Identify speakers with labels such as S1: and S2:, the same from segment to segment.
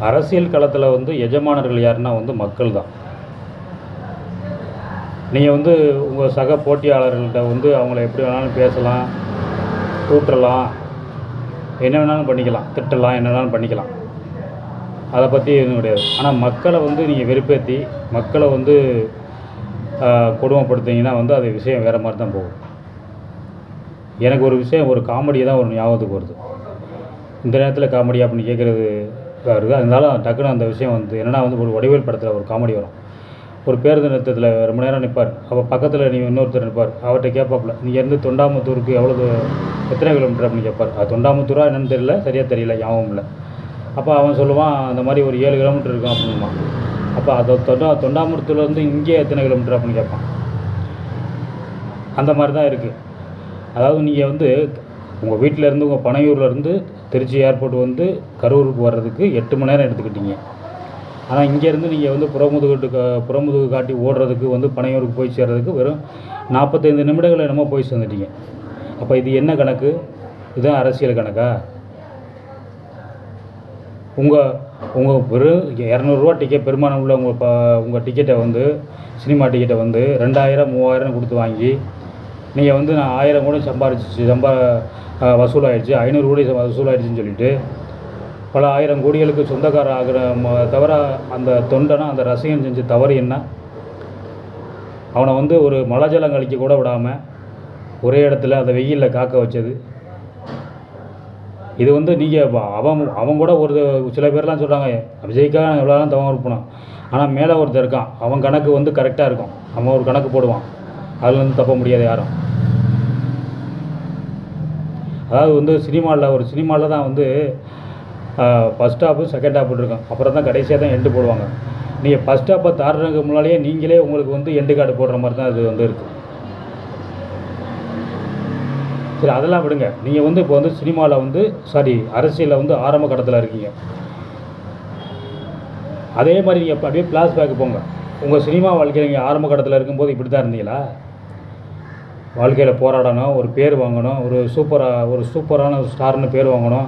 S1: அரசியல் களத்தில் வந்து எஜமானர்கள் யாருன்னா வந்து மக்கள் தான். நீங்கள் வந்து உங்கள் சக போட்டியாளர்கள்ட்ட வந்து அவங்கள எப்படி வேணாலும் பேசலாம், கூட்டலாம், என்ன வேணாலும் பண்ணிக்கலாம், திட்டலாம், என்ன வேணாலும் பண்ணிக்கலாம். அதை பற்றி எதுவும் கிடையாது. ஆனால் மக்களை வந்து நீங்கள் வெறுப்பேற்றி மக்களை வந்து கொடுமைப்படுத்திங்கன்னா வந்து அது விஷயம் வேறு மாதிரி தான் போகும். எனக்கு ஒரு விஷயம், ஒரு காமெடி தான் ஒரு ஞாபகத்துக்கு வருது. இந்த நேரத்தில் காமெடி அப்படின்னு கேட்குறது இருக்குது. இருந்தாலும் டக்குன்னு அந்த விஷயம் வந்து என்னென்னா வந்து ஒரு வடிவேல் படத்தில் ஒரு காமெடி வரும். ஒரு பேருந்து நிறுத்தத்தில் ரொம்ப நேரம் நிற்பார். அப்போ பக்கத்தில் இன்னொருத்தர் நிற்பார். அவர்கிட்ட கேட்பாப்புல, இங்கேருந்து தொண்டாமுத்தூருக்கு எத்தனை கிலோமீட்டர் அப்படின்னு கேட்பார். அது தொண்டாமுத்தூரா என்னன்னு தெரியல, சரியாக தெரியல, ஞாபகம் இல்லை. அப்போ அவன் சொல்லுவான், அந்த மாதிரி ஒரு 7 கிலோமீட்டர் இருக்கும் அப்படின்மா. அப்போ அதை தொண்டாமுத்தூர்லேருந்து இங்கே எத்தனை கிலோமீட்டர் அப்படின்னு கேட்பான். அந்த மாதிரி தான் இருக்குது. அதாவது நீங்கள் வந்து உங்கள் வீட்டிலேருந்து உங்கள் பனையூர்லேருந்து திருச்சி ஏர்போர்ட் வந்து கரூருக்கு வர்றதுக்கு 8 மணி நேரம் எடுத்துக்கிட்டீங்க. ஆனால் இங்கேருந்து நீங்கள் வந்து புறமுதுகு காட்டி ஓடுறதுக்கு வந்து பனையூருக்கு போய் சேர்றதுக்கு வெறும் 45 நிமிடங்கள் என்னமோ போய் சேர்ந்துட்டீங்க. அப்போ இது என்ன கணக்கு? இதுதான் அரசியல் கணக்கா? உங்கள் வெறும் 200 டிக்கெட் பெருமானம் உள்ள உங்கள் டிக்கெட்டை வந்து சினிமா டிக்கெட்டை வந்து 2000 3000 கொடுத்து வாங்கி நீங்கள் வந்து நான் 1000 கூட வசூலாகிடுச்சு, 500 கோடி வசூலாகிடுச்சின்னு சொல்லிவிட்டு பல 1000 கோடிகளுக்கு சொந்தக்கார ஆகிற தவிர அந்த தொண்டனா அந்த ரசிகன் செஞ்ச தவறு என்ன? அவனை வந்து ஒரு மலஜலம் கழிக்க கூட விடாமல் ஒரே இடத்துல அந்த வெயிலில் காக்க வச்சது. இது வந்து நீங்கள் அவன் கூட ஒரு சில பேர்லாம் சொல்கிறாங்க, விஜய்க்காக எவ்வளோலாம் தவம் இருப்பணும். ஆனால் மேலே ஒருத்தர் இருக்கான், அவன் கணக்கு வந்து கரெக்டாக இருக்கும். அவன் ஒரு கணக்கு போடுவான், அதுலேருந்து தப்ப முடியாது யாரும். அதாவது வந்து ஒரு சினிமாவில் தான் வந்து ஃபஸ்ட் ஹாஃபு செகண்ட் ஹாஃப் இருக்கும், அப்புறம் தான் கடைசியாக தான் எண்டு போடுவாங்க. நீங்கள் ஃபஸ்ட் ஹாஃபை தாடுறதுக்கு முன்னாலேயே நீங்களே உங்களுக்கு வந்து எண்டு கார்டு போடுற மாதிரி தான் அது வந்து இருக்குது. சரி, அதெல்லாம் விடுங்க. நீங்கள் வந்து இப்போ வந்து சினிமாவில் வந்து அரசியலில் வந்து ஆரம்ப கட்டத்தில் இருக்கீங்க. அதே மாதிரி நீங்கள் அப்படியே ஃப்ளாஷ்பேக் போங்க. உங்கள் சினிமா வாழ்க்கையில் நீங்கள் ஆரம்ப கட்டத்தில் இருக்கும்போது இப்படி தான் இருந்தீங்களா? வாழ்க்கையில் போராடணும், ஒரு பேர் வாங்கணும், ஒரு சூப்பரான ஸ்டார்னு பேர் வாங்கணும்.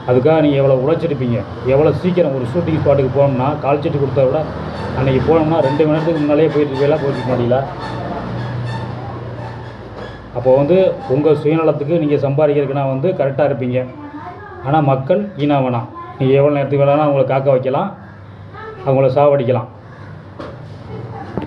S1: அதுக்காக நீங்கள் எவ்வளோ உழைச்சிருப்பீங்க. எவ்வளோ சீக்கிரம் ஒரு ஷூட்டிங் ஸ்பாட்டுக்கு போனோம்னா கால் சீட்டு கொடுத்தா விட அன்றைக்கி போனோம்னா 2 மணி நேரத்துக்கு முன்னாலே போயிட்டு மாட்டீங்களா? அப்போ வந்து உங்கள் சுயநலத்துக்கு நீங்கள் சம்பாதிக்கிறதுக்குனா வந்து கரெக்டாக இருப்பீங்க. ஆனால் மக்கள் ஈனா வேணாம். நீங்கள் எவ்வளோ நேரத்துக்கு வேணாலும் அவங்கள காக்க வைக்கலாம், அவங்கள சாவடிக்கலாம்.